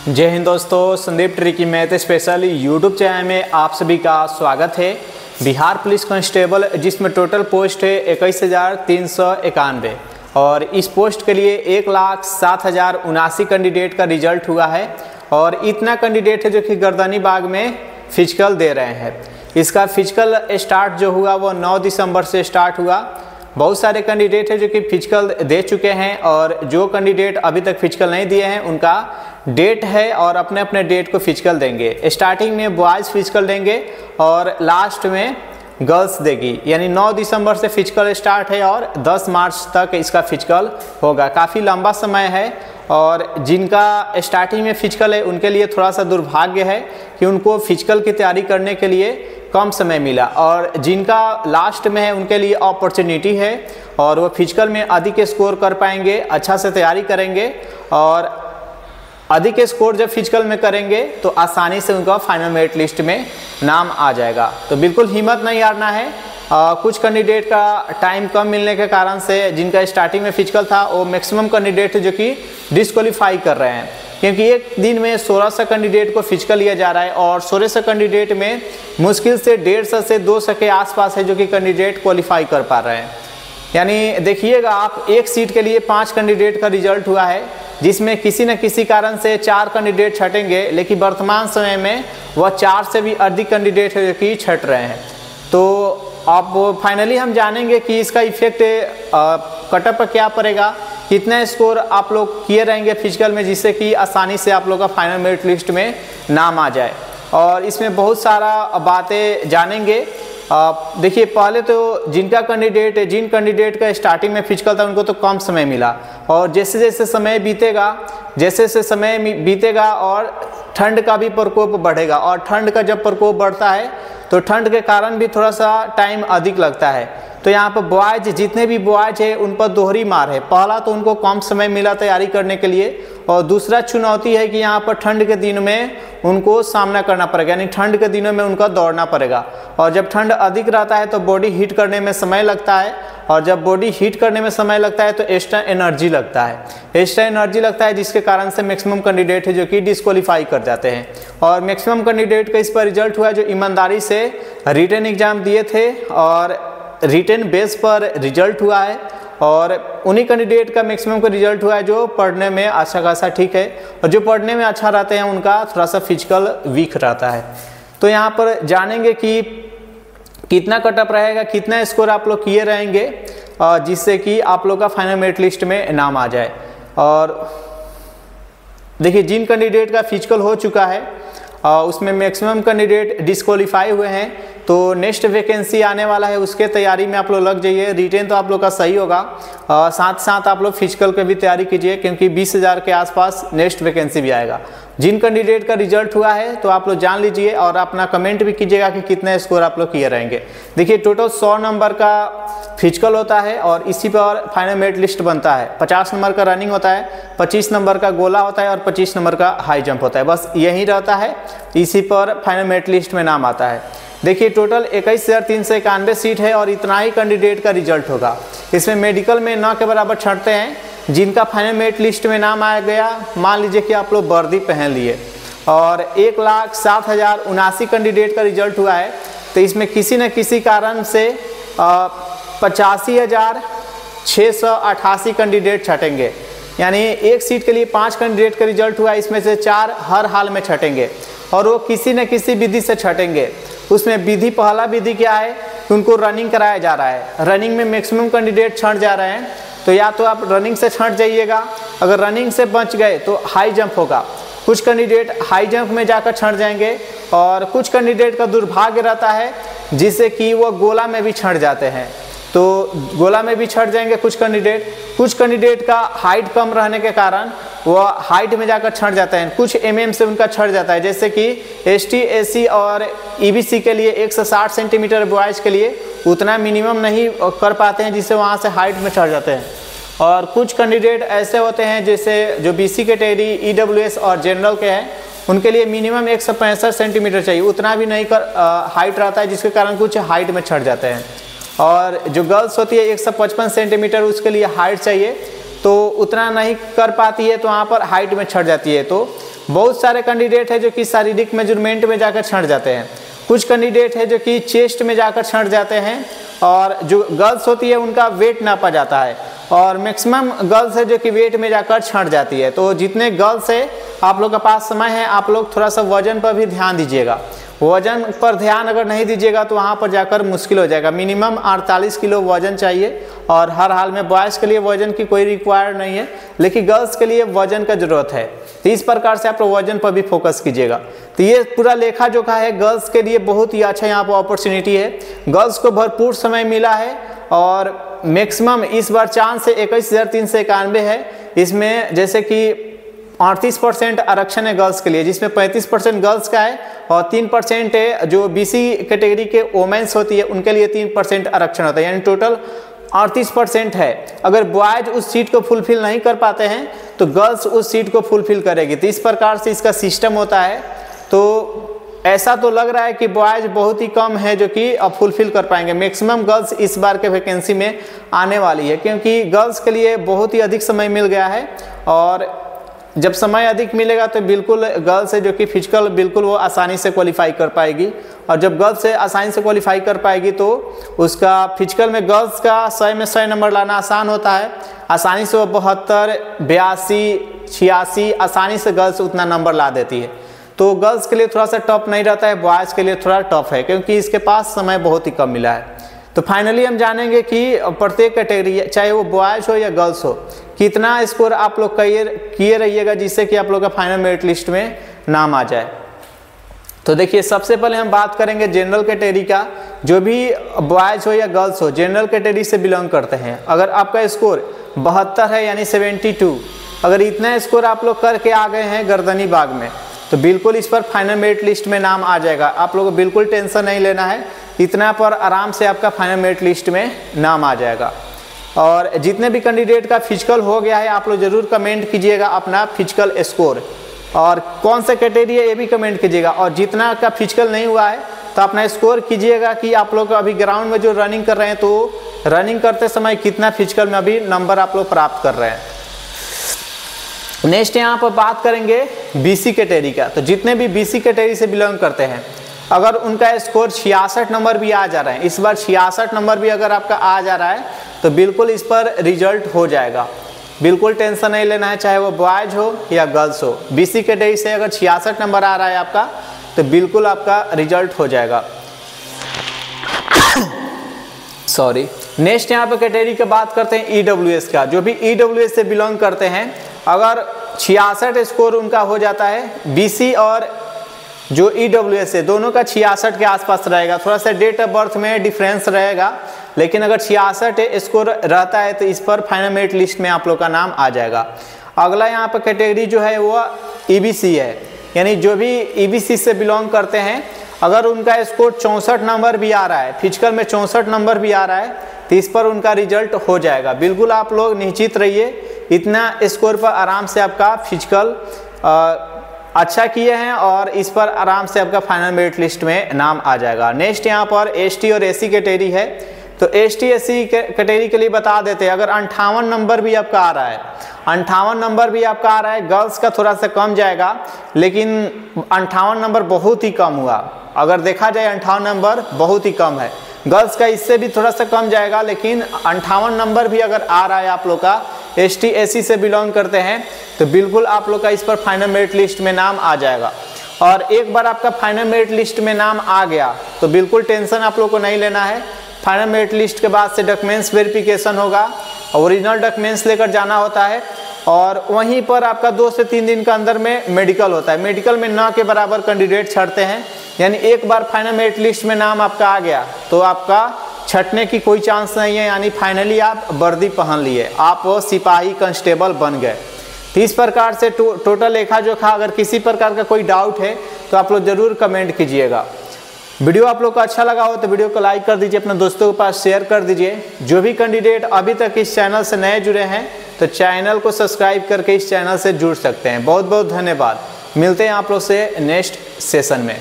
जय हिंद दोस्तों, Sandeep tricky math special YouTube channel में आप सभी का स्वागत है। बिहार पुलिस कांस्टेबल जिसमें टोटल पोस्ट है 21,391 और इस पोस्ट के लिए 1,07,079 कैंडिडेट का रिजल्ट हुआ है और इतना कैंडिडेट है जो कि गर्दनी बाग में फिजिकल दे रहे हैं। इसका फिजिकल स्टार्ट जो हुआ वो 9 दिसंबर से स्टार्ट हुआ। बहुत सारे कैंडिडेट हैं जो कि फिजिकल दे चुके हैं और जो कैंडिडेट अभी तक फिजिकल नहीं दिए हैं उनका डेट है और अपने अपने डेट को फिजिकल देंगे। स्टार्टिंग में बॉयज़ फिजिकल देंगे और लास्ट में गर्ल्स देगी, यानी 9 दिसंबर से फिजिकल स्टार्ट है और 10 मार्च तक इसका फिजिकल होगा। काफ़ी लंबा समय है और जिनका स्टार्टिंग में फिजिकल है उनके लिए थोड़ा सा दुर्भाग्य है कि उनको फिजिकल की तैयारी करने के लिए कम समय मिला, और जिनका लास्ट में है उनके लिए अपॉर्चुनिटी है और वो फिजिकल में अधिक स्कोर कर पाएंगे, अच्छा से तैयारी करेंगे और अधिक स्कोर जब फिजिकल में करेंगे तो आसानी से उनका फाइनल मेरिट लिस्ट में नाम आ जाएगा। तो बिल्कुल हिम्मत नहीं हारना है। कुछ कैंडिडेट का टाइम कम मिलने के कारण से जिनका स्टार्टिंग में फिजिकल था वो मैक्सिमम कैंडिडेट जो कि डिस्क्वालीफाई कर रहे हैं, क्योंकि एक दिन में 1600 कैंडिडेट को फिजिकल लिया जा रहा है और 1600 कैंडिडेट में मुश्किल से 150 से 200 के आसपास है जो कि कैंडिडेट क्वालिफाई कर पा रहे हैं। यानी देखिएगा आप, एक सीट के लिए 5 कैंडिडेट का रिजल्ट हुआ है जिसमें किसी न किसी कारण से 4 कैंडिडेट छटेंगे, लेकिन वर्तमान समय में वह 4 से भी अधिक कैंडिडेट है जो कि छट रहे हैं। तो अब फाइनली हम जानेंगे कि इसका इफेक्ट कटअप पर क्या पड़ेगा, कितना स्कोर आप लोग किए रहेंगे फिजिकल में, जिससे कि आसानी से आप लोग का फाइनल मेरिट लिस्ट में नाम आ जाए। और इसमें बहुत सारा बातें जानेंगे। देखिए, पहले तो जिन कैंडिडेट का स्टार्टिंग में फिजिकल था उनको तो कम समय मिला और जैसे जैसे समय बीतेगा और ठंड का भी प्रकोप बढ़ेगा, और ठंड का जब प्रकोप बढ़ता है तो ठंड के कारण भी थोड़ा सा टाइम अधिक लगता है। तो यहाँ पर बॉयज, जितने भी बॉयज है उन पर दोहरी मार है। पहला तो उनको कम समय मिला तैयारी करने के लिए, और दूसरा चुनौती है कि यहाँ पर ठंड के दिन में उनको सामना करना पड़ेगा, यानी ठंड के दिनों में उनका दौड़ना पड़ेगा। और जब ठंड अधिक रहता है तो बॉडी हीट करने में समय लगता है, और जब बॉडी हीट करने में समय लगता है तो एक्स्ट्रा एनर्जी लगता है, जिसके कारण से मैक्सिमम कैंडिडेट है जो कि डिस्क्वालीफाई कर जाते हैं। और मैक्सिमम कैंडिडेट का इस पर रिजल्ट हुआ जो ईमानदारी से रिटन एग्जाम दिए थे और रिटन बेस पर रिजल्ट हुआ है, और उन्हीं कैंडिडेट का मैक्सिमम का रिजल्ट हुआ है जो पढ़ने में अच्छा खासा ठीक है, और जो पढ़ने में अच्छा रहते हैं उनका थोड़ा सा फिजिकल वीक रहता है। तो यहाँ पर जानेंगे कि कितना कटअप रहेगा, कितना स्कोर आप लोग किए रहेंगे, जिससे कि आप लोग का फाइनल मेरिट लिस्ट में नाम आ जाए। और देखिए, जिन कैंडिडेट का फिजिकल हो चुका है उसमें मैक्सिमम कैंडिडेट डिस्क्वालीफाई हुए हैं, तो नेक्स्ट वैकेंसी आने वाला है उसके तैयारी में आप लोग लग जाइए। रिटेन तो आप लोग का सही होगा, साथ साथ आप लोग फिजिकल की भी तैयारी कीजिए, क्योंकि 20,000 के आसपास नेक्स्ट वैकेंसी भी आएगा। जिन कैंडिडेट का रिजल्ट हुआ है तो आप लोग जान लीजिए और अपना कमेंट भी कीजिएगा कि कितना स्कोर आप लोग किए रहेंगे। देखिए, टोटल 100 नंबर का फिजिकल होता है और इसी पर फाइनल मेरिट लिस्ट बनता है। 50 नंबर का रनिंग होता है, 25 नंबर का गोला होता है और 25 नंबर का हाई जंप होता है। बस यही रहता है, इसी पर फाइनल मेरिट लिस्ट में नाम आता है। देखिए, टोटल 21,391 सीट है और इतना ही कैंडिडेट का रिजल्ट होगा। इसमें मेडिकल में 9 के बराबर छटते हैं। जिनका फाइनल मेरिट लिस्ट में नाम आ गया, मान लीजिए कि आप लोग वर्दी पहन लिए और 1,07,079 कैंडिडेट का रिजल्ट हुआ है, तो इसमें किसी न किसी कारण से 85,688 कैंडिडेट छटेंगे। यानी एक सीट के लिए 5 कैंडिडेट का रिजल्ट हुआ, इसमें से 4 हर हाल में छटेंगे और वो किसी न किसी विधि से छटेंगे। उसमें विधि, पहला विधि क्या है कि उनको रनिंग कराया जा रहा है। रनिंग में मैक्सिमम कैंडिडेट छट जा रहे हैं, तो या तो आप रनिंग से छट जाइएगा, अगर रनिंग से बच गए तो हाई जंप होगा। कुछ कैंडिडेट हाई जंप में जाकर छट जाएंगे और कुछ कैंडिडेट का दुर्भाग्य रहता है जिससे कि वो गोला में भी छट जाते हैं, तो गोला में भी छट जाएंगे कुछ कैंडिडेट का हाइट कम रहने के कारण वो हाइट में जाकर छट जाते हैं। कुछ mm से उनका छट जाता है, जैसे कि ST SC और EBC के लिए 160 सेंटीमीटर, बॉयज़ के लिए उतना मिनिमम नहीं कर पाते हैं, जिससे वहाँ से हाइट में चढ़ जाते हैं। और कुछ कैंडिडेट ऐसे होते हैं जैसे जो BC कैटेगरी, EWS और जनरल के हैं, उनके लिए मिनिमम 165 सेंटीमीटर चाहिए, उतना भी नहीं कर हाइट रहता है, जिसके कारण कुछ हाइट में चढ़ जाते हैं। और जो गर्ल्स होती है 155 सेंटीमीटर, उसके लिए हाइट चाहिए, तो उतना नहीं कर पाती है, तो वहाँ पर हाइट में छँट जाती है। तो बहुत सारे कैंडिडेट है जो कि शारीरिक मेजरमेंट में जाकर छँट जाते हैं, कुछ कैंडिडेट है जो कि चेस्ट में जाकर छँट जाते हैं, और जो गर्ल्स होती है उनका वेट नापा जाता है, और मैक्सिमम गर्ल्स है जो कि वेट में जाकर छँट जाती है। तो जितने गर्ल्स है आप लोग के पास समय है, आप लोग थोड़ा सा वजन पर भी ध्यान दीजिएगा। वजन पर ध्यान अगर नहीं दीजिएगा तो वहाँ पर जाकर मुश्किल हो जाएगा। मिनिमम 48 किलो वजन चाहिए, और हर हाल में बॉयज़ के लिए वजन की कोई रिक्वायर नहीं है, लेकिन गर्ल्स के लिए वजन का ज़रूरत है। तो इस प्रकार से आप वजन पर भी फोकस कीजिएगा। तो ये पूरा लेखा जोखा है, गर्ल्स के लिए बहुत ही अच्छा यहाँ पर अपॉर्चुनिटी है। गर्ल्स को भरपूर समय मिला है, और मैक्सिमम इस बार चांस 21,391 है। इसमें जैसे कि 38% आरक्षण है गर्ल्स के लिए, जिसमें 35% गर्ल्स का है, और 3% है जो BC कैटेगरी के वोमेंस होती है उनके लिए 3% आरक्षण होता है, यानी टोटल 38% है। अगर बॉयज उस सीट को फुलफिल नहीं कर पाते हैं तो गर्ल्स उस सीट को फुलफिल करेगी। तो इस प्रकार से इसका सिस्टम होता है। तो ऐसा तो लग रहा है कि बॉयज बहुत ही कम है जो कि अब फुलफिल कर पाएंगे। मैक्सिमम गर्ल्स इस बार के वैकेंसी में आने वाली है, क्योंकि गर्ल्स के लिए बहुत ही अधिक समय मिल गया है, और जब समय अधिक मिलेगा तो बिल्कुल गर्ल्स है जो कि फिजिकल बिल्कुल वो आसानी से क्वालिफाई कर पाएगी, और जब गर्ल्स से आसानी से क्वालिफाई कर पाएगी तो उसका फिजिकल में गर्ल्स का 100 में 100 नंबर लाना आसान होता है। आसानी से वो 72, 82, 86 आसानी से गर्ल्स उतना नंबर ला देती है। तो गर्ल्स के लिए थोड़ा सा टफ नहीं रहता है, बॉयज़ के लिए थोड़ा टफ है, क्योंकि इसके पास समय बहुत ही कम मिला है। तो फाइनली हम जानेंगे कि प्रत्येक कैटेगरी, चाहे वो बॉयज़ हो या गर्ल्स हो, कितना स्कोर आप लोग किए रहिएगा, जिससे कि आप लोग का फाइनल मेरिट लिस्ट में नाम आ जाए। तो देखिए, सबसे पहले हम बात करेंगे जनरल कैटेगरी का। जो भी बॉयज़ हो या गर्ल्स हो, जनरल कैटेगरी से बिलोंग करते हैं, अगर आपका स्कोर 72 है यानी 72, अगर इतना स्कोर आप लोग करके आ गए हैं गर्दनी बाग में, तो बिल्कुल इस पर फाइनल मेरिट लिस्ट में नाम आ जाएगा। आप लोगों को बिल्कुल टेंशन नहीं लेना है, इतना पर आराम से आपका फाइनल मेरिट लिस्ट में नाम आ जाएगा। और जितने भी कैंडिडेट का फिजिकल हो गया है, आप लोग ज़रूर कमेंट कीजिएगा अपना फिजिकल स्कोर, और कौन सा कैटेगरी है ये भी कमेंट कीजिएगा। और जितना का फिजिकल नहीं हुआ है तो अपना स्कोर कीजिएगा कि आप लोग अभी ग्राउंड में जो रनिंग कर रहे हैं, तो रनिंग करते समय कितना फिजिकल में अभी नंबर आप लोग प्राप्त कर रहे हैं। नेक्स्ट यहाँ पर बात करेंगे BC कैटेगरी का। तो जितने भी BC कैटेगरी से बिलोंग करते हैं, अगर उनका स्कोर 66 नंबर भी आ जा रहा है, इस बार 66 नंबर भी अगर आपका आ जा रहा है, तो बिल्कुल इस पर रिजल्ट हो जाएगा। बिल्कुल टेंशन नहीं लेना है, चाहे वो बॉयज हो या गर्ल्स हो। BC कैटेगरी से अगर 66 नंबर आ रहा है आपका, तो बिल्कुल आपका रिजल्ट हो जाएगा। सॉरी। नेक्स्ट यहाँ पे कैटेगरी की बात करते हैं EWS का। जो भी EWS से बिलोंग करते हैं, अगर 66 स्कोर उनका हो जाता है, BC और जो EWS है दोनों का 66 के आसपास रहेगा। थोड़ा सा डेट ऑफ बर्थ में डिफरेंस रहेगा, लेकिन अगर 66 स्कोर रहता है तो इस पर फाइनल मेरिट लिस्ट में आप लोग का नाम आ जाएगा। अगला यहाँ पर कैटेगरी जो है वो EBC है, यानी जो भी EBC से बिलोंग करते हैं, अगर उनका स्कोर 64 नंबर भी आ रहा है, फिजिकल में 64 नंबर भी आ रहा है, तो इस पर उनका रिजल्ट हो जाएगा। बिल्कुल आप लोग निश्चित रहिए, इतना स्कोर पर आराम से आपका फिजिकल अच्छा किए हैं, और इस पर आराम से आपका फाइनल मेरिट लिस्ट में नाम आ जाएगा। नेक्स्ट यहाँ पर ST और SC कैटेगरी है। तो ST SC कैटेगरी के लिए बता देते हैं, अगर 58 नंबर भी आपका आ रहा है, 58 नंबर भी आपका आ रहा है, गर्ल्स का थोड़ा सा कम जाएगा, लेकिन 58 नंबर बहुत ही कम हुआ। अगर देखा जाए 58 नंबर बहुत ही कम है, गर्ल्स का इससे भी थोड़ा सा कम जाएगा, लेकिन 58 नंबर भी अगर आ रहा है आप लोग का, ST SC से बिलोंग करते हैं, तो बिल्कुल आप लोग का इस पर फाइनल मेरिट लिस्ट में नाम आ जाएगा। और एक बार आपका फाइनल मेरिट लिस्ट में नाम आ गया तो बिल्कुल टेंशन आप लोग को नहीं लेना है। फाइनल मेरिट लिस्ट के बाद से डॉक्यूमेंट्स वेरिफिकेशन होगा, ओरिजिनल डॉक्यूमेंट्स लेकर जाना होता है, और वहीं पर आपका 2 से 3 दिन के अंदर में मेडिकल होता है। मेडिकल में 9 के बराबर कैंडिडेट छटते हैं, यानी एक बार फाइनल मेरिट लिस्ट में नाम आपका आ गया तो आपका छटने की कोई चांस नहीं है, यानी फाइनली आप वर्दी पहन लिए, आप वो सिपाही कांस्टेबल बन गए। तो इस प्रकार से टोटल लेखा जोखा, अगर किसी प्रकार का कोई डाउट है तो आप लोग ज़रूर कमेंट कीजिएगा। वीडियो आप लोग को अच्छा लगा हो तो वीडियो को लाइक कर दीजिए, अपने दोस्तों के पास शेयर कर दीजिए। जो भी कैंडिडेट अभी तक इस चैनल से नए जुड़े हैं तो चैनल को सब्सक्राइब करके इस चैनल से जुड़ सकते हैं। बहुत बहुत धन्यवाद। मिलते हैं आप लोग से नेक्स्ट सेशन में।